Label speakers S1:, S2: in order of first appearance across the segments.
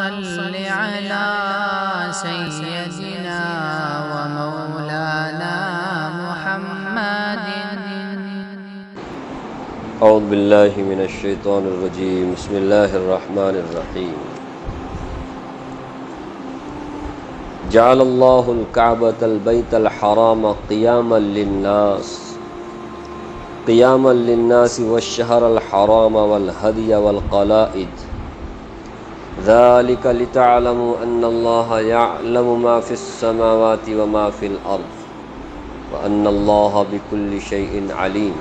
S1: صل على سيدنا ومولانا محمد.
S2: اعوذ باللہ من الشیطان الرجیم. بسم اللہ الرحمن الرحیم. جعل اللہ الکعبۃ البیت الحرام قیاما للناس والشہر الحرام والہدی والقلائد ذلک لتعلموا ان اللہ یعلم ما فی السماوات وما فی الارض وان اللہ بکل شیء علیم.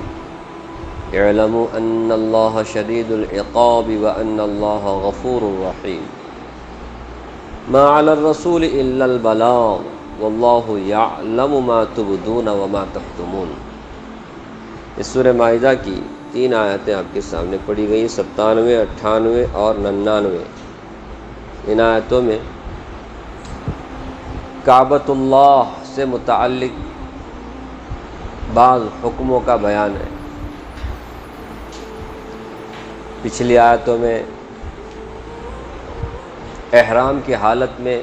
S2: اعلموا ان اللہ شدید العقاب وان اللہ غفور رحیم. ما علی الرسول الا البلاغ واللہ یعلم ما تبدون وما تکتمون. اس سورہ مائدہ کی 3 آیتیں آپ کے سامنے پڑھی گئی، 97، 98 اور 99. ان آیتوں میں کعبۃ اللہ سے متعلق بعض حکموں کا بیان ہے. پچھلی آیتوں میں احرام کی حالت میں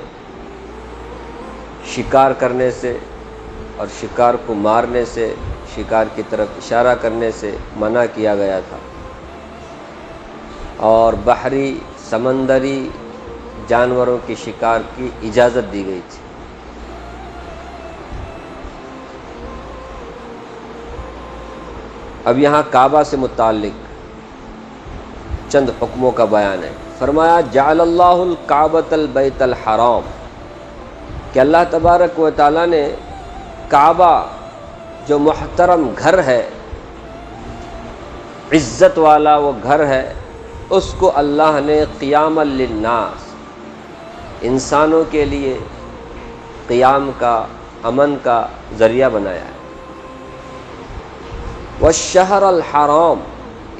S2: شکار کرنے سے اور شکار کو مارنے سے، شکار کی طرف اشارہ کرنے سے منع کیا گیا تھا، اور بحری سمندری جانوروں کی شکار کی اجازت دی گئی تھی. اب یہاں کعبہ سے متعلق چند حکموں کا بیان ہے. فرمایا جعل اللہ الکعبۃ البیت الحرام، کہ اللہ تبارک و تعالیٰ نے کعبہ جو محترم گھر ہے، عزت والا وہ گھر ہے، اس کو اللہ نے قیاما للناس، انسانوں کے لیے قیام کا، امن کا ذریعہ بنایا ہے. والشہر الحرام،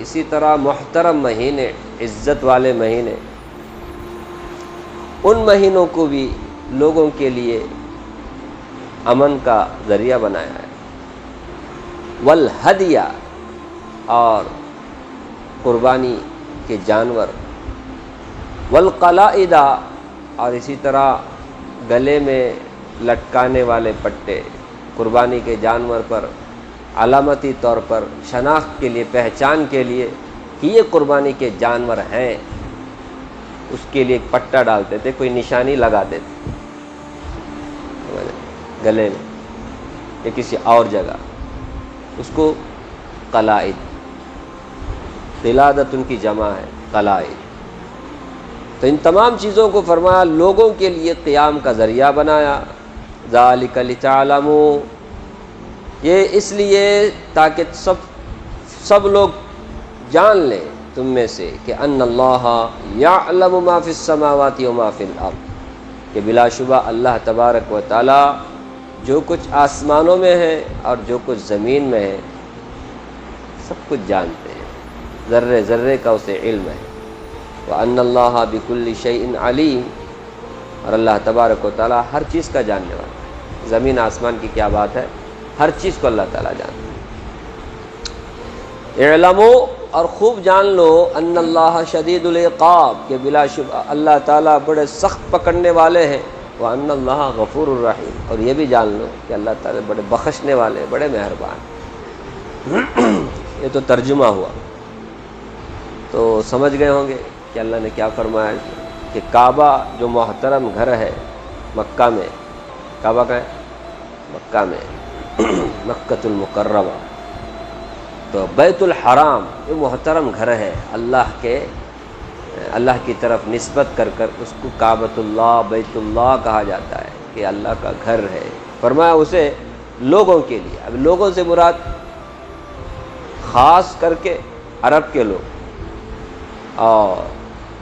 S2: اسی طرح محترم مہینے، عزت والے مہینے، ان مہینوں کو بھی لوگوں کے لیے امن کا ذریعہ بنایا ہے. والہدیہ، اور قربانی کے جانور. والقلائد، اور اسی طرح گلے میں لٹکانے والے پٹے، قربانی کے جانور پر علامتی طور پر شناخت کے لیے، پہچان کے لیے کہ یہ قربانی کے جانور ہیں، اس کے لیے ایک پٹا ڈالتے تھے، کوئی نشانی لگاتے تھے گلے میں یا کسی اور جگہ، اس کو قلائد، قلادت ان کی جمع ہے، قلائد. تو ان تمام چیزوں کو فرمایا لوگوں کے لیے قیام کا ذریعہ بنایا. ذالک لتعلموا، یہ اس لیے تاکہ سب لوگ جان لیں تم میں سے کہ ان اللہ یعلم ما فی السماوات وما فی الارض، کہ بلا شبہ اللہ تبارک و تعالی جو کچھ آسمانوں میں ہے اور جو کچھ زمین میں ہے سب کچھ جانتے ہیں، ذرے ذرے کا اسے علم ہے. وان اللہ بکل شیء علیم، اور اللہ تبارک و تعالی ہر چیز کا جاننے والا ہے. زمین آسمان کی کیا بات ہے، ہر چیز کو اللہ تعالیٰ جانتا ہے. اعلموا، اور خوب جان لو، ان اللہ شدید العقاب، کہ بلا شبہ اللہ تعالیٰ بڑے سخت پکڑنے والے ہیں. وان اللہ غفور الرحیم، اور یہ بھی جان لو کہ اللہ تعالیٰ بڑے بخشنے والے ہیں، بڑے مہربان. یہ تو ترجمہ ہوا، تو سمجھ گئے ہوں گے کہ اللہ نے کیا فرمایا کہ کعبہ جو محترم گھر ہے مکہ میں، کعبہ کا ہے مکہ میں، مکۃ المکرمہ، تو بیت الحرام یہ محترم گھر ہے، اللہ کی طرف نسبت کر اس کو کعبۃ اللہ، بیت اللہ کہا جاتا ہے کہ اللہ کا گھر ہے. فرمایا اسے لوگوں کے لیے. اب لوگوں سے مراد خاص کر کے عرب کے لوگ، اور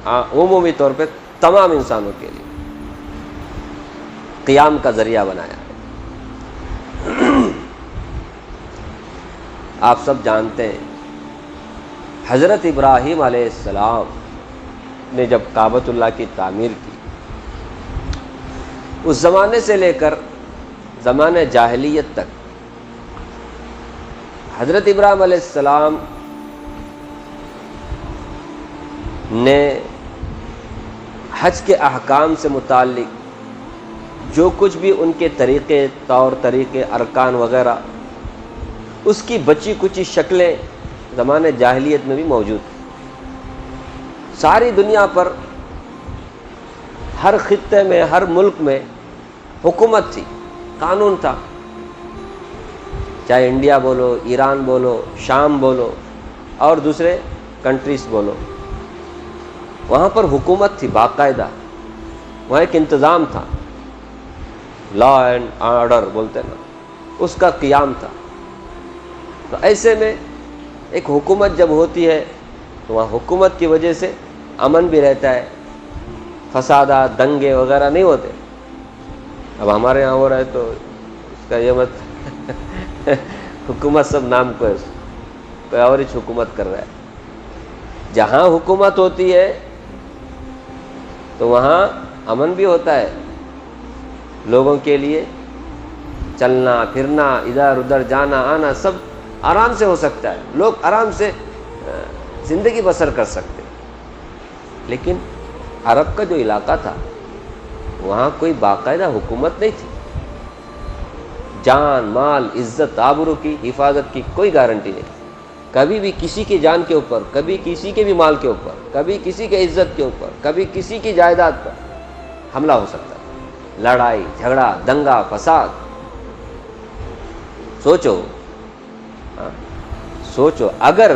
S2: عمومی طور پہ تمام انسانوں کے لیے قیام کا ذریعہ بنایا. آپ سب جانتے ہیں حضرت ابراہیم علیہ السلام نے جب کعبۃ اللہ کی تعمیر کی، اس زمانے سے لے کر زمانہ جاہلیت تک حضرت ابراہیم علیہ السلام نے حج کے احکام سے متعلق جو کچھ بھی ان کے طریقے، طور طریقے، ارکان وغیرہ، اس کی بچی کچی شکلیں زمانے جاہلیت میں بھی موجود تھیں۔ ساری دنیا پر ہر خطے میں، ہر ملک میں حکومت تھی، قانون تھا، چاہے انڈیا بولو، ایران بولو، شام بولو اور دوسرے کنٹریز بولو، وہاں پر حکومت تھی باقاعدہ، وہاں ایک انتظام تھا، لا اینڈ آرڈر بولتے نا، اس کا قیام تھا۔ تو ایسے میں ایک حکومت جب ہوتی ہے تو وہاں حکومت کی وجہ سے امن بھی رہتا ہے، فسادات، دنگے وغیرہ نہیں ہوتے۔ اب ہمارے یہاں ہو رہا ہے تو اس کا یہ مت حکومت سب نام کو ہے، کوئی اور ہی حکومت کر رہا ہے۔ جہاں حکومت ہوتی ہے تو وہاں امن بھی ہوتا ہے، لوگوں کے لیے چلنا پھرنا، ادھر ادھر جانا آنا سب آرام سے ہو سکتا ہے، لوگ آرام سے زندگی بسر کر سکتے۔ لیکن عرب کا جو علاقہ تھا وہاں کوئی باقاعدہ حکومت نہیں تھی، جان مال عزت آبرو کی حفاظت کی کوئی گارنٹی نہیں، کبھی بھی کسی کی جان کے اوپر، کبھی کسی کے بھی مال کے اوپر، کبھی کسی کے عزت کے اوپر، کبھی کسی کی جائیداد پر حملہ ہو سکتا ہے، لڑائی جھگڑا دنگا فساد۔ سوچو اگر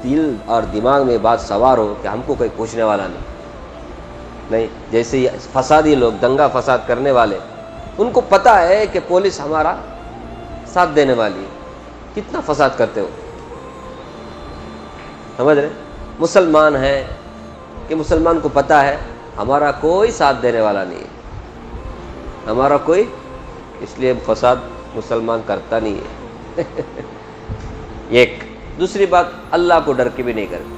S2: دل اور دماغ میں بات سوار ہو کہ ہم کو کوئی پوچھنے والا نہیں، جیسے یہ فسادی لوگ، دنگا فساد کرنے والے، ان کو پتہ ہے کہ پولیس ہمارا ساتھ دینے والی ہے، کتنا فساد کرتے ہو، سمجھ رہے؟ مسلمان ہیں کہ مسلمان کو پتہ ہے ہمارا کوئی ساتھ دینے والا نہیں ہے، ہمارا کوئی، اس لیے فساد مسلمان کرتا نہیں ہے۔ ایک دوسری بات، اللہ کو ڈر کے بھی نہیں کرتے،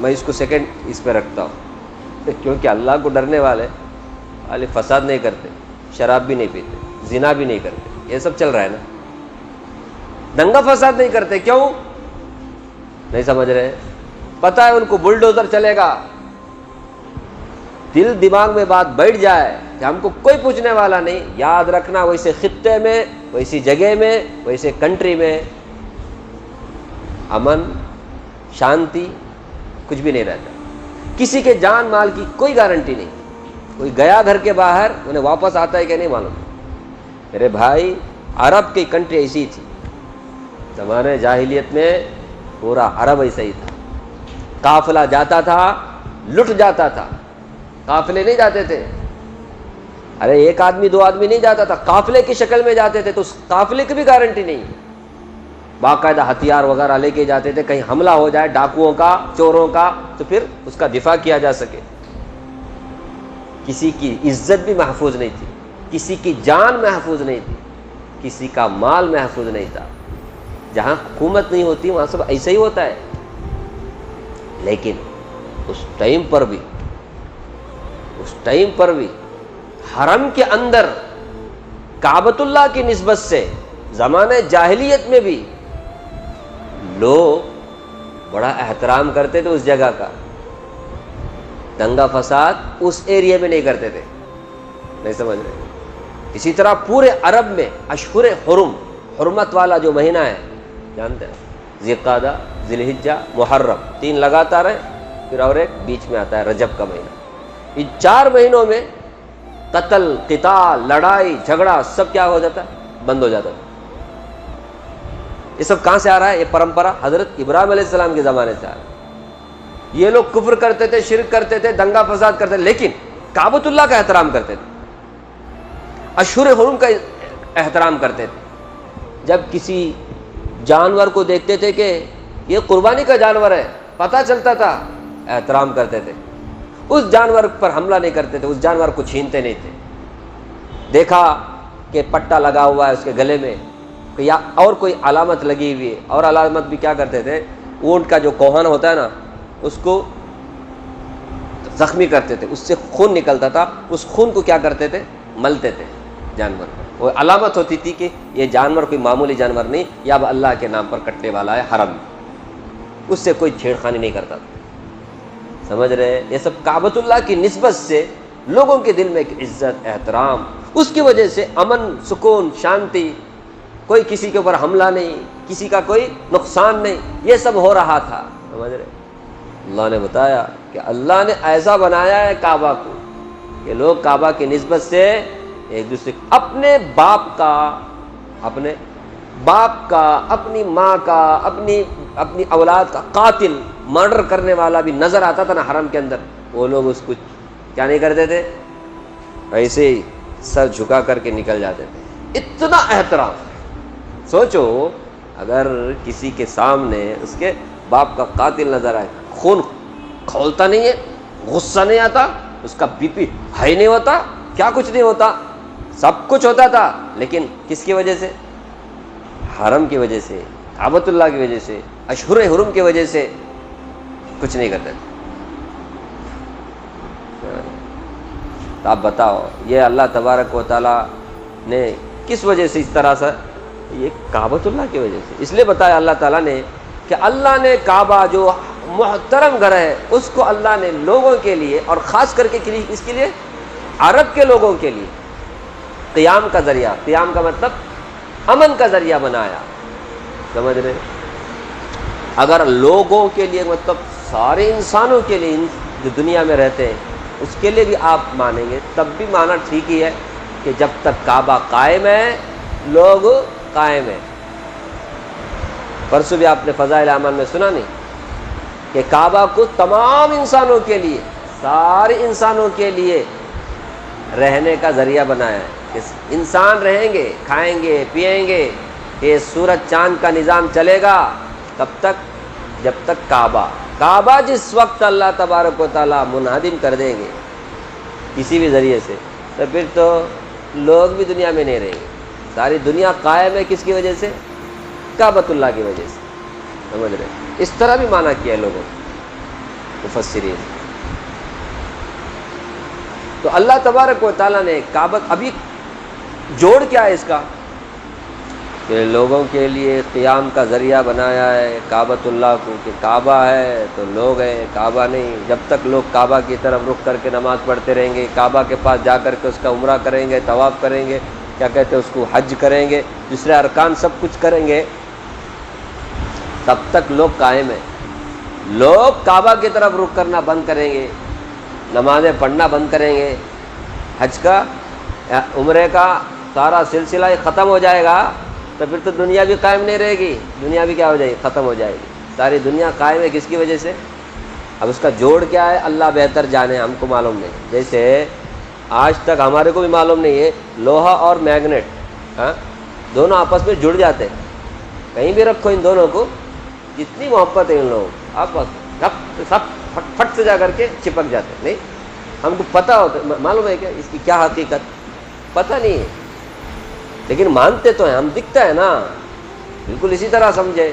S2: میں اس کو سیکنڈ اس پہ رکھتا ہوں، کیونکہ اللہ کو ڈرنے والے فساد نہیں کرتے، شراب بھی نہیں پیتے، زنا بھی نہیں کرتے، یہ سب چل رہا ہے نا، دنگا فساد نہیں کرتے، کیوں نہیں سمجھ رہے؟ پتہ ہے ان کو بلڈوزر چلے گا، دل دماغ میں بات بیٹھ جائے کہ ہم کو کوئی پوچھنے والا نہیں، یاد رکھنا ویسے خطے میں، ویسی جگہ میں، ویسے کنٹری میں امن شانتی کچھ بھی نہیں رہتا، کسی کے جان مال کی کوئی گارنٹی نہیں، کوئی گیا گھر کے باہر انہیں واپس آتا ہے کہ نہیں معلوم۔ میرے بھائی عرب کی کنٹری ایسی تھی، زمانے جاہلیت میں پورا عرب ایسا ہی تھا، قافلہ جاتا تھا لٹ جاتا تھا، قافلے نہیں جاتے تھے، ارے ایک آدمی دو آدمی نہیں جاتا تھا، قافلے کی شکل میں جاتے تھے، تو اس قافلے کی بھی گارنٹی نہیں، باقاعدہ ہتھیار وغیرہ لے کے جاتے تھے، کہیں حملہ ہو جائے ڈاکوؤں کا، چوروں کا، تو پھر اس کا دفاع کیا جا سکے۔ کسی کی عزت بھی محفوظ نہیں تھی، کسی کی جان محفوظ نہیں تھی، کسی کا مال محفوظ نہیں تھا۔ جہاں حکومت نہیں ہوتی وہاں سب ایسا ہی ہوتا ہے، لیکن اس ٹائم پر بھی حرم کے اندر کعبۃ اللہ کی نسبت سے زمانے جاہلیت میں بھی لوگ بڑا احترام کرتے تھے اس جگہ کا، دنگا فساد اس ایریا میں نہیں کرتے تھے، نہیں سمجھ رہے؟ اسی طرح پورے عرب میں اشہر حرم، حرمت والا جو مہینہ ہے جانتے ہیں، ذی القعدہ، ذی الحجہ، محرم، 3 لگاتار ہیں، پھر اور ایک بیچ میں آتا ہے رجب کا مہینہ۔ ان 4 مہینوں میں قتل قتال لڑائی جھگڑا سب کیا ہو جاتا ہے؟ بند ہو جاتا ہے۔ یہ سب کہاں سے آ رہا ہے؟ یہ پرمپرا حضرت ابراہیم علیہ السلام کے زمانے سے آ رہا ہے۔ یہ لوگ کفر کرتے تھے، شرک کرتے تھے، دنگا فساد کرتے تھے، لیکن کعبۃ اللہ کا احترام کرتے تھے، اشہر حرم کا احترام کرتے تھے۔ جب کسی جانور کو دیکھتے تھے کہ یہ قربانی کا جانور ہے، پتہ چلتا تھا، احترام کرتے تھے، اس جانور پر حملہ نہیں کرتے تھے، اس جانور کو چھینتے نہیں تھے۔ دیکھا کہ پٹا لگا ہوا ہے اس کے گلے میں یا اور کوئی علامت لگی ہوئی ہے، اور علامت بھی کیا کرتے تھے، اونٹ کا جو کوہن ہوتا ہے نا اس کو زخمی کرتے تھے، اس سے خون نکلتا تھا، اس خون کو کیا کرتے تھے، ملتے تھے جانور پر، وہ علامت ہوتی تھی کہ یہ جانور کوئی معمولی جانور نہیں، یا اب اللہ کے نام پر کٹنے والا ہے حرم، اس سے کوئی چھیڑ خانی نہیں کرتا تھا۔ سمجھ رہے؟ یہ سب کعبۃ اللہ کی نسبت سے لوگوں کے دل میں ایک عزت، احترام، اس کی وجہ سے امن، سکون، شانتی، کوئی کسی کے اوپر حملہ نہیں، کسی کا کوئی نقصان نہیں، یہ سب ہو رہا تھا. سمجھ رہے؟ اللہ نے بتایا کہ اللہ نے ایسا بنایا ہے کعبہ کو کہ لوگ کعبہ کی نسبت سے ایک دوسرے اپنے باپ کا، اپنی ماں کا، اپنی اولاد کا قاتل، مرڈر کرنے والا بھی نظر آتا تھا نا حرم کے اندر، وہ لوگ اس کو کیا نہیں کرتے تھے، ایسے ہی سر جھکا کر کے نکل جاتے تھے. اتنا احترام. سوچو اگر کسی کے سامنے اس کے باپ کا قاتل نظر آئے، خون کھولتا نہیں ہے، غصہ نہیں آتا، اس کا بی پی ہائی نہیں ہوتا، کیا کچھ نہیں ہوتا، سب کچھ ہوتا تھا، لیکن کس کی وجہ سے؟ حرم کی وجہ سے، کعبۃ اللہ کی وجہ سے، اشہر حرم کی وجہ سے کچھ نہیں کرتے تھے. تو آپ بتاؤ یہ اللہ تبارک و تعالیٰ نے کس وجہ سے اس طرح سے، یہ کعبۃ اللہ کی وجہ سے. اس لیے بتایا اللہ تعالیٰ نے کہ اللہ نے کعبہ جو محترم گھر ہے اس کو اللہ نے لوگوں کے لیے، اور خاص کر کے اس کے لیے عرب کے لوگوں کے لیے قیام کا ذریعہ، قیام کا مطلب امن کا ذریعہ بنایا. سمجھ رہے؟ اگر لوگوں کے لیے مطلب سارے انسانوں کے لیے جو دنیا میں رہتے ہیں اس کے لیے بھی آپ مانیں گے تب بھی مانا ٹھیک ہی ہے کہ جب تک کعبہ قائم ہے لوگ قائم ہیں. پرسوں بھی آپ نے فضائل اعمال میں سنا نہیں کہ کعبہ کو تمام انسانوں کے لیے، سارے انسانوں کے لیے رہنے کا ذریعہ بنایا ہے کہ انسان رہیں گے، کھائیں گے، پیئیں گے. یہ سورج چاند کا نظام چلے گا کب تک؟ جب تک کعبہ جس وقت اللہ تبارک و تعالیٰ منہدم کر دیں گے کسی بھی ذریعے سے تو پھر تو لوگ بھی دنیا میں نہیں رہیں گے. ساری دنیا قائم ہے کس کی وجہ سے؟ کعبۃ اللہ کی وجہ سے. سمجھ رہے؟ اس طرح بھی معنی کیا ہے لوگوں مفسرین. تو اللہ تبارک و تعالیٰ نے کعبہ، ابھی جوڑ کیا ہے اس کا کہ لوگوں کے لیے قیام کا ذریعہ بنایا ہے کعبۃ اللہ کو، کہ کعبہ ہے تو لوگ ہیں، کعبہ نہیں. جب تک لوگ کعبہ کی طرف رخ کر کے نماز پڑھتے رہیں گے، کعبہ کے پاس جا کر کے اس کا عمرہ کریں گے، طواف کریں گے، کیا کہتے ہیں اس کو حج کریں گے، دوسرے ارکان سب کچھ کریں گے، تب تک لوگ قائم ہیں. لوگ کعبہ کی طرف رخ کرنا بند کریں گے، نمازیں پڑھنا بند کریں گے، حج کا عمرے کا سارا سلسلہ ہی ختم ہو جائے گا تو پھر تو دنیا بھی قائم نہیں رہے گی. دنیا بھی کیا ہو جائے گی؟ ختم ہو جائے گی. ساری دنیا قائم ہے کس کی وجہ سے؟ اب اس کا جوڑ کیا ہے اللہ بہتر جانے، ہم کو معلوم نہیں. جیسے آج تک ہمارے کو بھی معلوم نہیں ہے لوہا اور میگنیٹ دونوں آپس میں جڑ جاتے ہیں. کہیں بھی رکھو ان دونوں کو، جتنی محبت ہے ان لوگوں کو، آپس سب پھٹ سے جا کر کے چپک جاتے ہیں. نہیں ہم کو پتہ ہوتا ہے، معلوم ہے کیا اس کی کیا حقیقت؟ پتہ نہیں ہے لیکن مانتے تو ہیں ہم. دکھتا ہے نا. بالکل اسی طرح سمجھے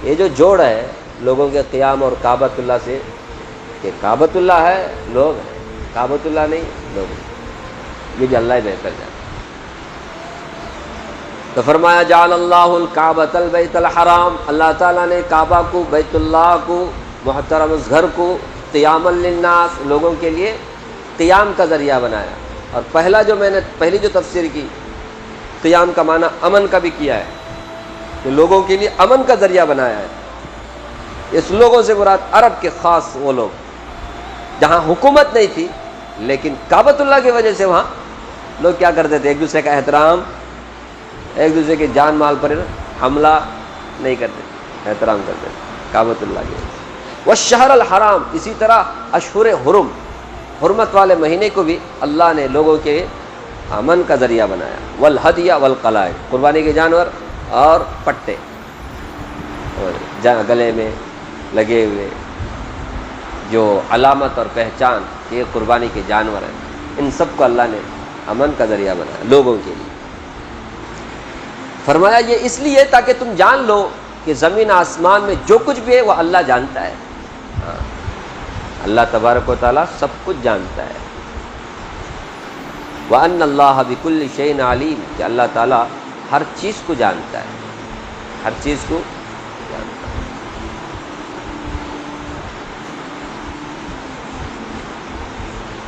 S2: یہ جو جوڑ ہے لوگوں کے قیام اور کعبۃ اللہ سے، کہ کعبۃ اللہ ہے لوگ ہیں، کعبۃ اللہ نہیں لوگ ہیں. یہ بھی اللہ ہی بہتر جانا. تو فرمایا جعل اللہ الکعبۃ البیت الحرام، اللہ تعالیٰ نے کعبہ کو، بیت اللہ کو، محترم اس گھر کو، قیاما للناس، لوگوں کے لیے قیام کا ذریعہ بنایا. اور پہلا جو میں نے پہلی جو تفسیر کی، قیام کا معنی امن کا بھی کیا ہے کہ لوگوں کے لیے امن کا ذریعہ بنایا ہے. اس لوگوں سے مراد عرب کے خاص وہ لوگ جہاں حکومت نہیں تھی لیکن کعبۃ اللہ کی وجہ سے وہاں لوگ کیا کرتے تھے؟ ایک دوسرے کا احترام، ایک دوسرے کے جان مال پر حملہ نہیں کرتے، احترام کرتے تھے کعبۃ اللہ کی وجہ سے. والشہر الحرام، اسی طرح اشہر حرم، حرمت والے مہینے کو بھی اللہ نے لوگوں کے امن کا ذریعہ بنایا. والہدی والقلائد، قربانی کے جانور اور پٹے گلے میں لگے ہوئے جو علامت اور پہچان یہ قربانی کے جانور ہیں، ان سب کو اللہ نے امن کا ذریعہ بنایا لوگوں کے لیے. فرمایا یہ اس لیے تاکہ تم جان لو کہ زمین آسمان میں جو کچھ بھی ہے وہ اللہ جانتا ہے. اللہ تبارک و تعالیٰ سب کچھ جانتا ہے. وَأَنَّ اللَّهَ بِكُلِّ شَيْءٍ عَلِيمٌ، کہ اللہ تعالیٰ ہر چیز کو جانتا ہے، ہر چیز کو جانتا ہے.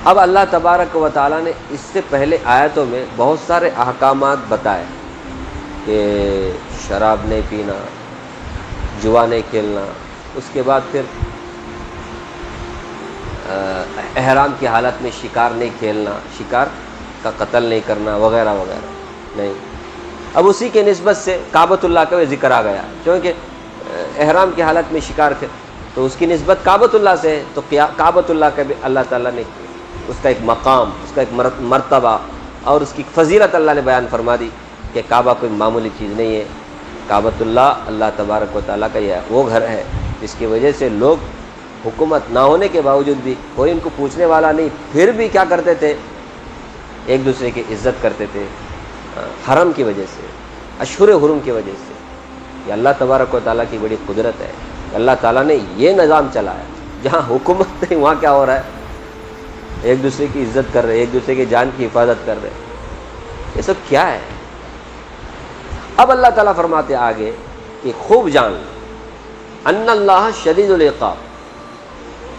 S2: اب اللہ تبارک و تعالیٰ نے اس سے پہلے آیتوں میں بہت سارے احکامات بتائے کہ شراب نہیں پینا، جوا نہیں کھیلنا، اس کے بعد پھر احرام کی حالت میں شکار نہیں کھیلنا، شکار کا قتل نہیں کرنا وغیرہ وغیرہ نہیں۔ اب اسی کے نسبت سے کعبۃ اللہ کا ذکر آ گیا، کیونکہ احرام کی حالت میں شکار تھے تو اس کی نسبت کعبۃ اللہ سے ہے، تو کعبۃ اللہ کا بھی اللہ تعالیٰ نے اس کا ایک مقام، اس کا ایک مرتبہ اور اس کی فضیلت اللہ نے بیان فرما دی کہ کعبہ کوئی معمولی چیز نہیں ہے۔ کعبۃ اللہ اللہ تبارک و تعالیٰ کا یہ وہ گھر ہے جس کی وجہ سے لوگ حکومت نہ ہونے کے باوجود بھی، کوئی ان کو پوچھنے والا نہیں، پھر بھی کیا کرتے تھے، ایک دوسرے کی عزت کرتے تھے حرم کی وجہ سے، اشہر حرم کی وجہ سے۔ یہ اللہ تبارک و تعالیٰ کی بڑی قدرت ہے، اللہ تعالیٰ نے یہ نظام چلایا، جہاں حکومت نہیں وہاں کیا ہو رہا ہے، ایک دوسرے کی عزت کر رہے، ایک دوسرے کی جان کی حفاظت کر رہے۔ یہ سب کیا ہے؟ اب اللہ تعالیٰ فرماتے آگے کہ خوب جان ان اللہ شدید العقاب،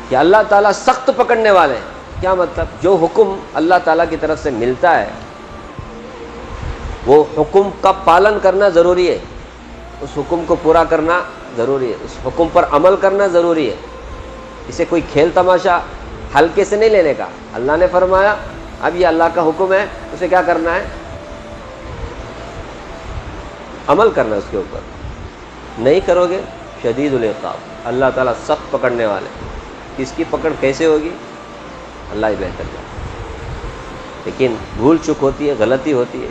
S2: کہ اللہ تعالیٰ سخت پکڑنے والے ہیں۔ کیا مطلب؟ جو حکم اللہ تعالیٰ کی طرف سے ملتا ہے وہ حکم کا پالن کرنا ضروری ہے، اس حکم کو پورا کرنا ضروری ہے، اس حکم پر عمل کرنا ضروری ہے۔ اسے کوئی کھیل تماشا ہلکے سے نہیں لینے کا۔ اللہ نے فرمایا اب یہ اللہ کا حکم ہے، اسے کیا کرنا ہے؟ عمل کرنا اس کے اوپر۔ نہیں کرو گے شدید العقاب، اللہ تعالیٰ سخت پکڑنے والے۔ کس کی پکڑ کیسے ہوگی اللہ ہی بہتر جانے، لیکن بھول چک ہوتی ہے، غلطی ہوتی ہے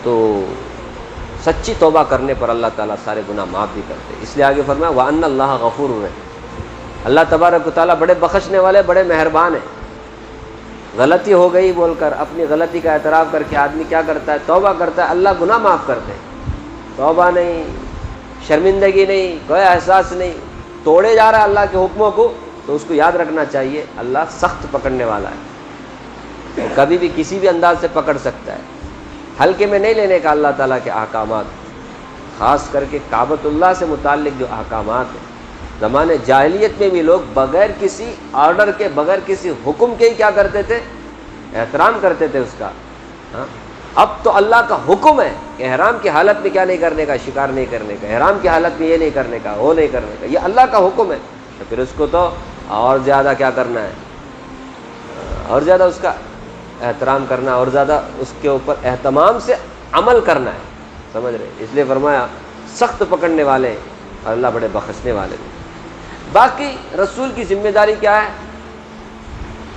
S2: تو سچی توبہ کرنے پر اللہ تعالیٰ سارے گناہ معاف بھی کرتے ہیں۔ اس لیے آگے فرمایا وَأَنَّ اللَّهَ غَفُورٌ رَحِيمٌ، اللہ تبارک و تعالیٰ بڑے بخشنے والے، بڑے مہربان ہیں۔ غلطی ہو گئی بول کر اپنی غلطی کا اعتراف کر کے آدمی کیا کرتا ہے؟ توبہ کرتا ہے، اللہ گناہ معاف کرتے ہیں۔ توبہ نہیں، شرمندگی نہیں، کوئی احساس نہیں، توڑے جا رہا ہے اللہ کے حکموں کو، تو اس کو یاد رکھنا چاہیے اللہ سخت پکڑنے والا ہے، کبھی بھی کسی بھی انداز سے پکڑ سکتا ہے۔ ہلکے میں نہیں لینے کا اللہ تعالیٰ کے احکامات، خاص کر کے کعبۃ اللہ سے متعلق جو احکامات ہیں۔ زمانے جاہلیت میں بھی لوگ بغیر کسی آرڈر کے، بغیر کسی حکم کے ہی کیا کرتے تھے؟ احترام کرتے تھے اس کا۔ اب تو اللہ کا حکم ہے کہ احرام کی حالت میں کیا نہیں کرنے کا؟ شکار نہیں کرنے کا، احرام کی حالت میں یہ نہیں کرنے کا، وہ نہیں کرنے کا، یہ اللہ کا حکم ہے، تو پھر اس کو تو اور زیادہ کیا کرنا ہے؟ اور زیادہ اس کا احترام کرنا، اور زیادہ اس کے اوپر اہتمام سے عمل کرنا ہے، سمجھ رہے؟ اس لیے فرمایا سخت پکڑنے والے اور اللہ بڑے بخشنے والے ہیں۔ باقی رسول کی ذمہ داری کیا ہے؟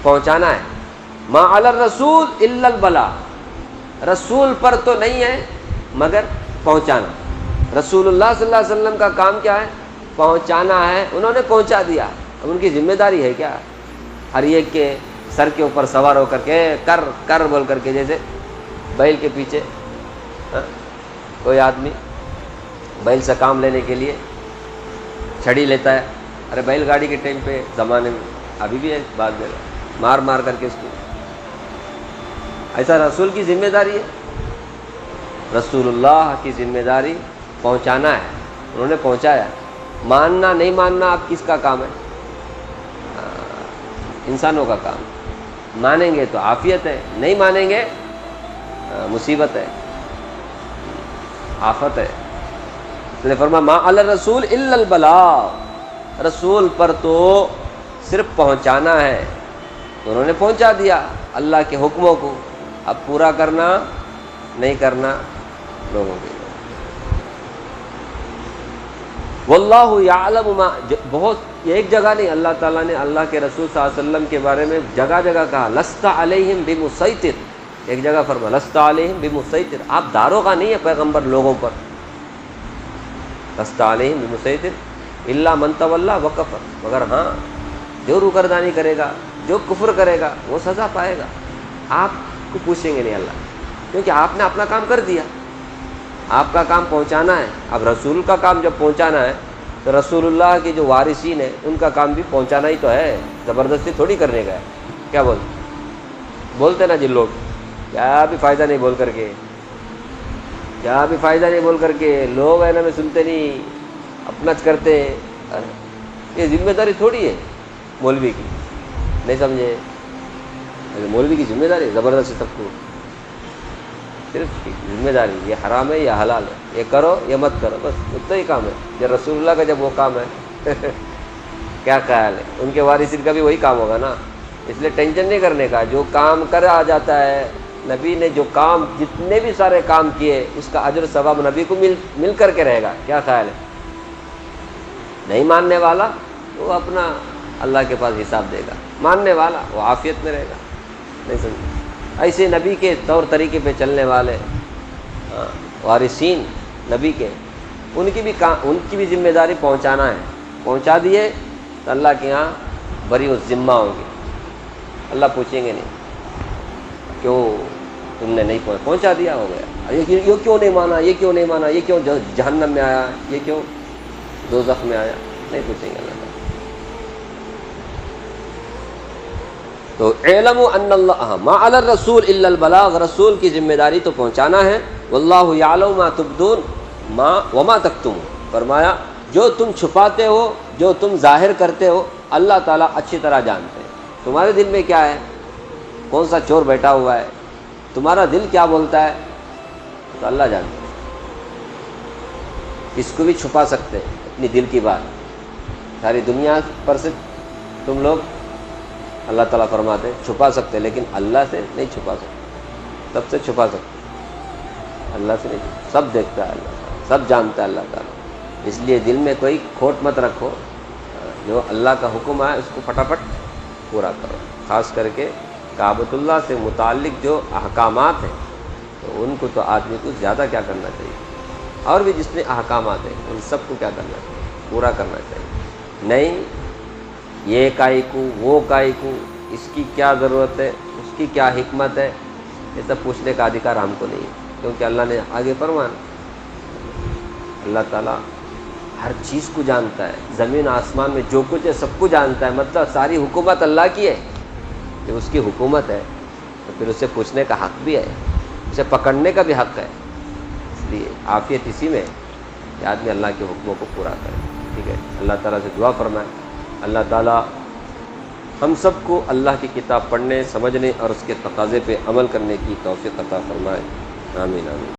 S2: پہنچانا ہے۔ ما علی الرسول الا البلاغ، رسول پر تو نہیں ہے مگر پہنچانا۔ رسول اللہ صلی اللہ علیہ وسلم کا کام کیا ہے؟ پہنچانا ہے، انہوں نے پہنچا دیا، اب ان کی ذمہ داری ہے کیا؟ ہر ایک کے سر کے اوپر سوار ہو کر کے کر کر بول کر کے، جیسے بیل کے پیچھے کوئی آدمی بیل سے کام لینے کے لیے چھڑی لیتا ہے، ارے بیل گاڑی کے ٹائم پہ زمانے میں ابھی بھی ہے بعض جگہ، مار مار کر کے اس کو، ایسا رسول کی ذمہ داری ہے۔ رسول اللہ کی ذمہ داری پہنچانا ہے، انہوں نے پہنچایا۔ ماننا نہیں ماننا اب کس کا کام ہے؟ انسانوں کا کام۔ مانیں گے تو عافیت ہے، نہیں مانیں گے مصیبت ہے، آفت ہے۔ اس نے فرمایا ما علی الرسول الا البلاغ، رسول پر تو صرف پہنچانا ہے، تو انہوں نے پہنچا دیا اللہ کے حکموں کو، اب پورا کرنا نہیں کرنا لوگوں کے۔ واللہ یعلم ما، بہت ایک جگہ نہیں، اللہ تعالیٰ نے اللہ کے رسول صلی اللہ علیہ وسلم کے بارے میں جگہ جگہ کہا لست علیہم بمسیطر، ایک جگہ فرمایا لست علیہم بمسیطر، آپ داروغہ نہیں ہے پیغمبر لوگوں پر۔ لست علیہم بمسیطر الا من تولی وکفر، مگر ہاں جو روگردانی کرے گا، جو کفر کرے گا وہ سزا پائے گا۔ آپ کو پوچھیں گے نہیں اللہ، کیونکہ آپ نے اپنا کام کر دیا، آپ کا کام پہنچانا ہے۔ اب رسول کا کام جب پہنچانا ہے تو رسول اللہ کے جو وارثین ہیں ان کا کام بھی پہنچانا ہی تو ہے، زبردستی تھوڑی کرنے کا ہے۔ کیا بولتے نا جن لوگ کیا بھی فائدہ نہیں بول کر کے، کیا بھی فائدہ نہیں بول کر کے، لوگ ہے نا میں سنتے نہیں، اپنا کرتے ہیں۔ یہ ذمہ داری تھوڑی ہے مولوی کی، نہیں سمجھے؟ مولوی کی ذمہ داری زبردستی سب کو صرف ذمہ داری، یہ حرام ہے یا حلال ہے، یہ کرو یا مت کرو، بس اتنا ہی کام ہے۔ یہ رسول اللہ کا جب وہ کام ہے کیا خیال ہے، ان کے وارثین کا بھی وہی کام ہوگا نا، اس لیے ٹینشن نہیں کرنے کا، جو کام کر آ جاتا ہے۔ نبی نے جو کام جتنے بھی سارے کام کیے اس کا اجر ثواب نبی کو مل کر کے رہے گا، کیا خیال ہے؟ نہیں ماننے والا وہ اپنا اللہ کے پاس حساب دے گا، ماننے والا وہ عافیت میں رہے گا۔ نہیں سمجھے؟ ایسے نبی کے طور طریقے پہ چلنے والے وارثین نبی کے، ان کی بھی ذمہ داری پہنچانا ہے، پہنچا دیے تو اللہ کے یہاں بری و ذمہ ہوں گے، اللہ پوچھیں گے نہیں کیوں تم نے نہیں پہنچا دیا، ہو گیا، یہ کیوں نہیں مانا، یہ کیوں نہیں مانا، یہ کیوں جہنم میں آیا، یہ کیوں دوزخ میں آیا، نہیں پوچھیں گے اللہ تعالیٰ۔ تو اعلموا ان اللہ ما علی الرسول الا البلاغ، رسول کی ذمہ داری تو پہنچانا ہے، واللہ یعلم ما تبدون وما تکتمون، فرمایا جو تم چھپاتے ہو، جو تم ظاہر کرتے ہو، اللہ تعالیٰ اچھی طرح جانتے ہیں۔ تمہارے دل میں کیا ہے، کون سا چور بیٹھا ہوا ہے، تمہارا دل کیا بولتا ہے، تو اللہ جانتا ہے۔ اس کو بھی چھپا سکتے ہیں اپنی دل کی بات، ساری دنیا پر سے تم لوگ اللہ تعالیٰ فرماتے ہیں چھپا سکتے، لیکن اللہ سے نہیں چھپا سکتے، سب سے چھپا سکتے، اللہ سے نہیں، سب دیکھتا ہے اللہ تعالیٰ، سب جانتا ہے اللہ تعالیٰ۔ اس لیے دل میں کوئی کھوٹ مت رکھو، جو اللہ کا حکم ہے اس کو پھٹافٹ پورا کرو، خاص کر کے کعبۃ اللہ سے متعلق جو احکامات ہیں تو ان کو تو آدمی کو زیادہ کیا کرنا چاہیے، اور بھی جتنے احکامات ہیں ان سب کو کیا کرنا چاہیے، پورا کرنا چاہیے، نہیں یہ کائی کو وہ کائی کو، اس کی کیا ضرورت ہے، اس کی کیا حکمت ہے، یہ سب پوچھنے کا ادھیکار ہم کو نہیں ہے، کیونکہ اللہ نے آگے فرمایا اللہ تعالیٰ ہر چیز کو جانتا ہے، زمین آسمان میں جو کچھ ہے سب کو جانتا ہے، مطلب ساری حکومت اللہ کی ہے، جو اس کی حکومت ہے تو پھر اسے پوچھنے کا حق بھی ہے، اسے پکڑنے کا بھی حق ہے، اس لیے عافیت اسی میں کہ آدمی اللہ کے حکموں کو پورا کرے۔ ٹھیک ہے، اللہ تعالیٰ سے دعا فرمائے اللہ تعالیٰ ہم سب کو اللہ کی کتاب پڑھنے، سمجھنے اور اس کے تقاضے پہ عمل کرنے کی توفیق عطا فرمائے، آمین آمین۔